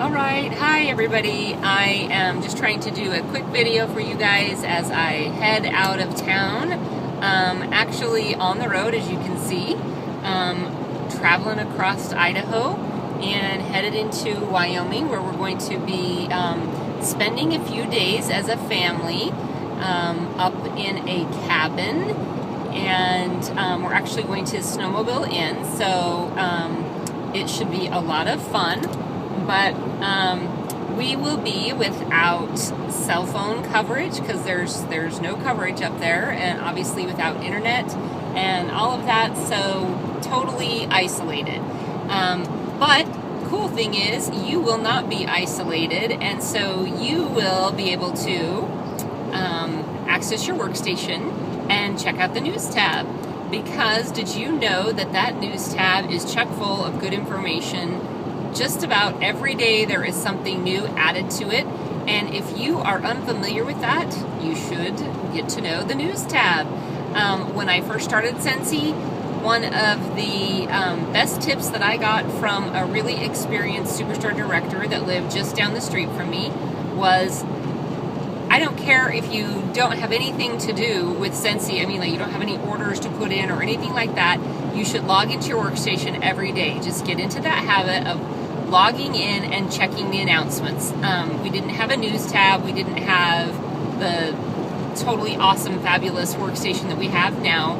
Alright, hi everybody. I am just trying to do a quick video for you guys as I head out of town. Actually on the road, as you can see, traveling across Idaho and headed into Wyoming, where we're going to be spending a few days as a family up in a cabin, and we're actually going to snowmobile in, so it should be a lot of fun. But we will be without cell phone coverage because there's no coverage up there, and obviously without internet and all of that, so totally isolated. But cool thing is you will not be isolated, and so you will be able to access your workstation and check out the news tab. Because did you know that news tab is chock full of good information? Just about every day there is something new added to it, and if you are unfamiliar with that, you should get to know the news tab. When I first started Scentsy, one of the best tips that I got from a really experienced superstore director that lived just down the street from me was, I don't care if you don't have anything to do with Scentsy. I mean, like, you don't have any orders to put in or anything like that. You should log into your workstation every day. Just get into that habit of logging in and checking the announcements. We didn't have a news tab. We didn't have the totally awesome, fabulous workstation that we have now.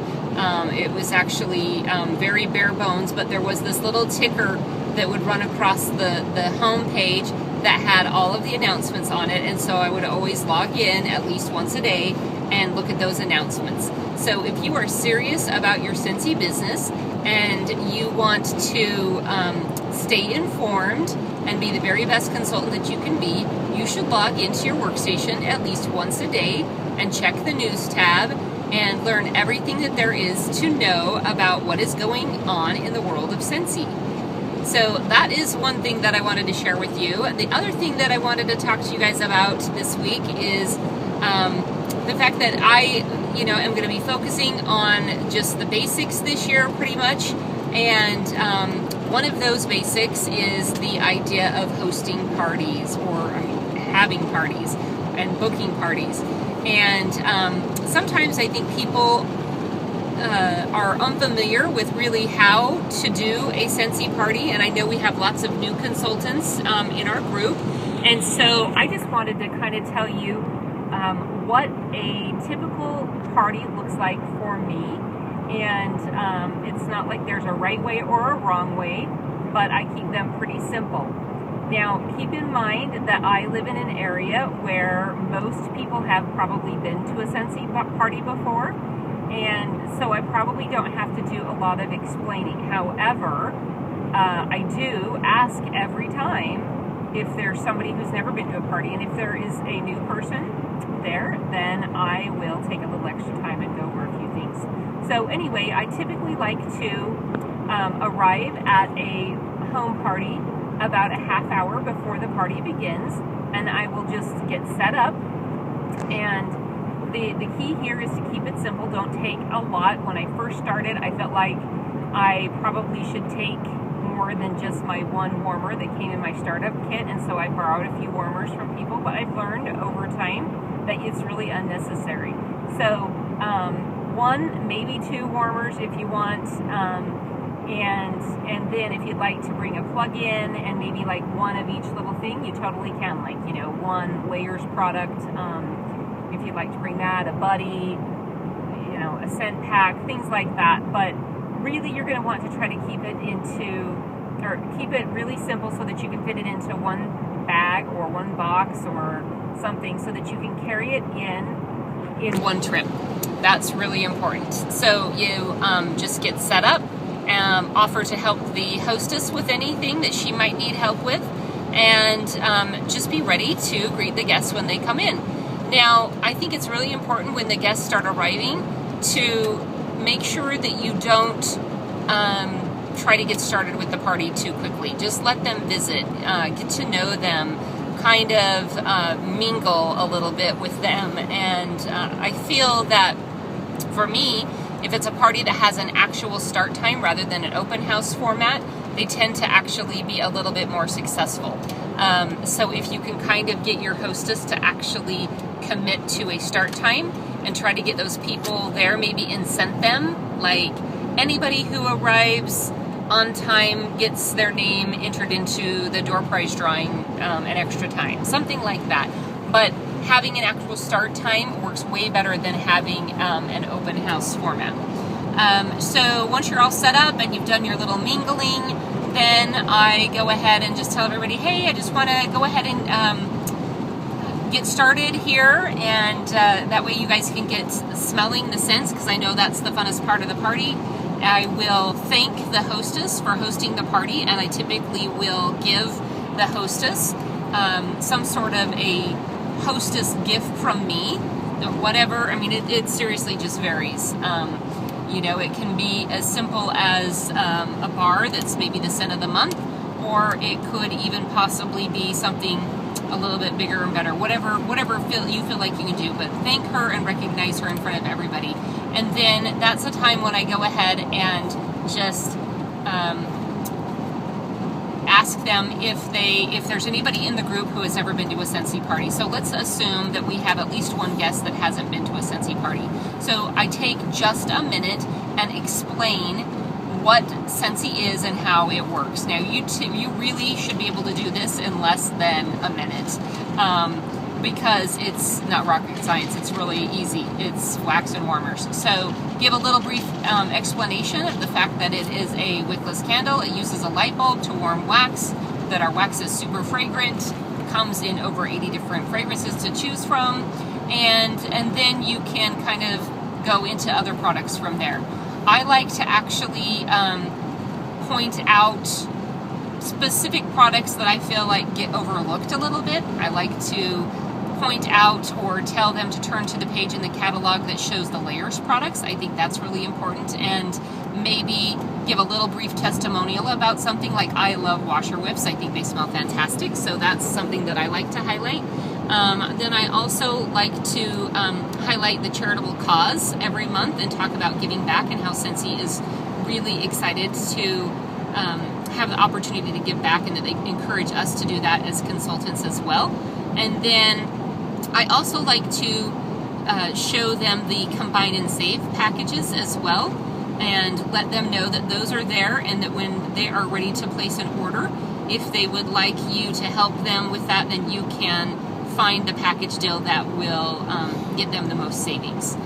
It was actually very bare bones, but there was this little ticker that would run across the home page that had all of the announcements on it, and so I would always log in at least once a day and look at those announcements. So if you are serious about your Scentsy business and you want to stay informed and be the very best consultant that you can be, you should log into your workstation at least once a day and check the news tab and learn everything that there is to know about what is going on in the world of Scentsy. So that is one thing that I wanted to share with you. The other thing that I wanted to talk to you guys about this week is the fact that I, am going to be focusing on just the basics this year pretty much. And one of those basics is the idea of hosting parties, or having parties and booking parties. And sometimes I think people are unfamiliar with really how to do a Scentsy party, and I know we have lots of new consultants in our group, and so I just wanted to kind of tell you what a typical party looks like for me. And it's not like there's a right way or a wrong way, but I keep them pretty simple. Now, keep in mind that I live in an area where most people have probably been to a Scentsy party before, and so I probably don't have to do a lot of explaining. However, I do ask every time if there's somebody who's never been to a party, and if there is a new person there, then I will take a little extra time and go over a few things. So anyway, I typically like to arrive at a home party about a half hour before the party begins, and I will just get set up. And the key here is to keep it simple. Don't take a lot. When I first started, I felt like I probably should take more than just my one warmer that came in my startup kit, and so I borrowed a few warmers from people, but I've learned over time that it's really unnecessary. So one, maybe two warmers if you want, and then if you'd like to bring a plug-in and maybe like one of each little thing, you totally can, like, one Layers product, if you'd like to bring that, a buddy, a scent pack, things like that. But really, you're going to want to try to keep it really simple so that you can fit it into one bag or one box or something, so that you can carry it in one trip. That's really important. So you just get set up, offer to help the hostess with anything that she might need help with, and just be ready to greet the guests when they come in. Now, I think it's really important when the guests start arriving to make sure that you don't try to get started with the party too quickly. Just let them visit, get to know them, kind of mingle a little bit with them. And I feel that for me, if it's a party that has an actual start time rather than an open house format, they tend to actually be a little bit more successful. So if you can kind of get your hostess to actually commit to a start time and try to get those people there, maybe incent them, like anybody who arrives on time gets their name entered into the door prize drawing an extra time, something like that. But having an actual start time works way better than having an open house format. So once you're all set up and you've done your little mingling, then I go ahead and just tell everybody, hey, I just want to go ahead and get started here, and that way you guys can get smelling the scents, because I know that's the funnest part of the party. I will thank the hostess for hosting the party, and I typically will give the hostess some sort of a hostess gift from me, or whatever. I mean, it seriously just varies. You know, it can be as simple as a bar that's maybe the scent of the month, or it could even possibly be something a little bit bigger and better, whatever you feel like you can do. But thank her and recognize her in front of everybody. And then that's the time when I go ahead and just ask them if there's anybody in the group who has ever been to a Scentsy party. So let's assume that we have at least one guest that hasn't been to a Scentsy party. So I take just a minute and explain what Scentsy is and how it works. Now you really should be able to do this in less than a minute, because it's not rocket science. It's really easy. It's wax and warmers. So give a little brief explanation of the fact that it is a wickless candle. It uses a light bulb to warm wax, that our wax is super fragrant, comes in over 80 different fragrances to choose from, and then you can kind of go into other products from there. I like to actually point out specific products that I feel like get overlooked a little bit. I like to point out or tell them to turn to the page in the catalog that shows the layers products. I think that's really important, and maybe give a little brief testimonial about something like I love washer whips. I think they smell fantastic, so that's something that I like to highlight. Then I also like to highlight the charitable cause every month and talk about giving back and how Scentsy is really excited to have the opportunity to give back, and that they encourage us to do that as consultants as well. And then I also like to show them the combine and save packages as well, and let them know that those are there, and that when they are ready to place an order, if they would like you to help them with that, then you can find the package deal that will get them the most savings.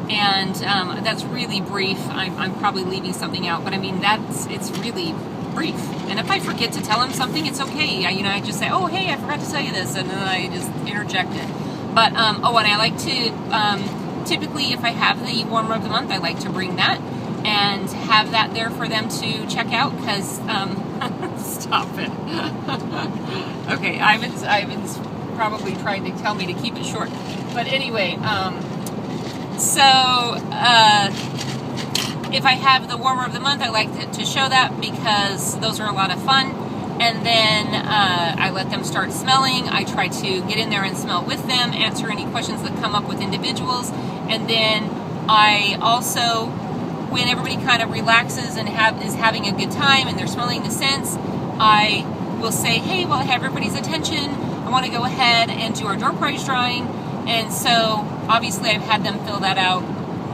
And that's really brief. I'm probably leaving something out, but I mean, it's really brief. And if I forget to tell them something, it's okay. I just say, oh, hey, I forgot to tell you this, and then I just interject it. But, and I like to, typically if I have the warmer of the month, I like to bring that and have that there for them to check out, because, stop it. Okay, Ivan's probably trying to tell me to keep it short. But anyway, if I have the warmer of the month, I like to show that, because those are a lot of fun. And then I let them start smelling. I try to get in there and smell with them, answer any questions that come up with individuals. And then I also, when everybody kind of relaxes and is having a good time and they're smelling the scents, I will say, hey, well, I have everybody's attention. I want to go ahead and do our door prize drawing. And so obviously I've had them fill that out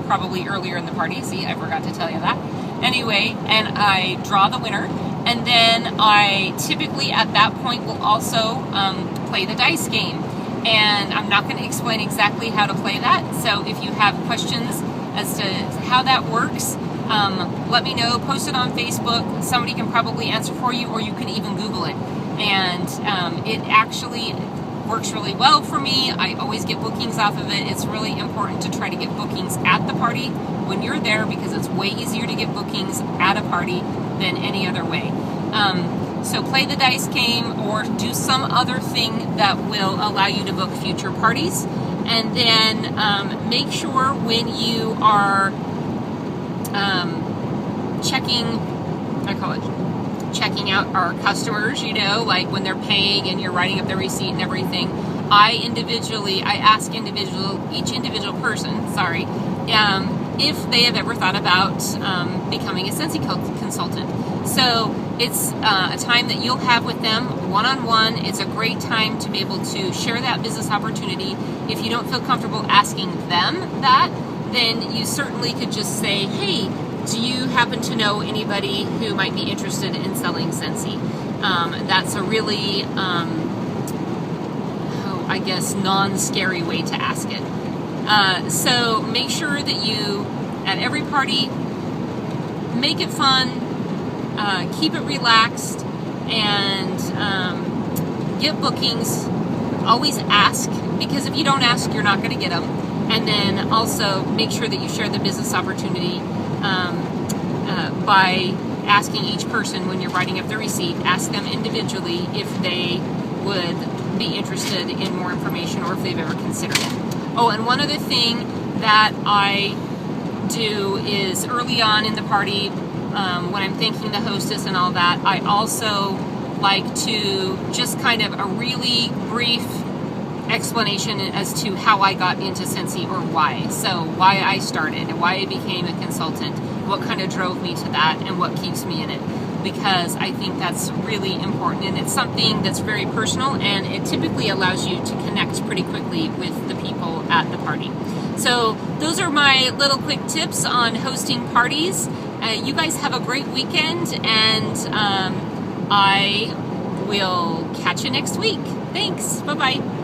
probably earlier in the party. See, I forgot to tell you that. Anyway, and I draw the winner. And then I typically at that point will also play the dice game. And I'm not going to explain exactly how to play that. So if you have questions as to how that works, let me know. Post it on Facebook. Somebody can probably answer for you, or you can even Google it. And it actually works really well for me. I always get bookings off of it. It's really important to try to get bookings at the party when you're there, because it's way easier to get bookings at a party than any other way. So play the dice game, or do some other thing that will allow you to book future parties. And then make sure when you are checking out our customers, like when they're paying and you're writing up their receipt and everything, I ask each individual person, if they have ever thought about becoming a Scentsy consultant. So It's a time that you'll have with them one-on-one. It's a great time to be able to share that business opportunity. If you don't feel comfortable asking them that, then you certainly could just say, hey, do you happen to know anybody who might be interested in selling Scentsy? That's a really, I guess, non-scary way to ask it. So make sure that you, at every party, make it fun, keep it relaxed, and get bookings. Always ask, because if you don't ask, you're not going to get them. And then also make sure that you share the business opportunity by asking each person when you're writing up the receipt, ask them individually if they would be interested in more information or if they've ever considered it. Oh, and one other thing that I do is early on in the party, when I'm thanking the hostess and all that, I also like to just kind of a really brief explanation as to how I got into Scentsy or why. So why I started, why I became a consultant, what kind of drove me to that, and what keeps me in it. Because I think that's really important, and it's something that's very personal, and it typically allows you to connect pretty quickly with the people at the party. So those are my little quick tips on hosting parties. You guys have a great weekend, and I will catch you next week. Thanks. Bye-bye.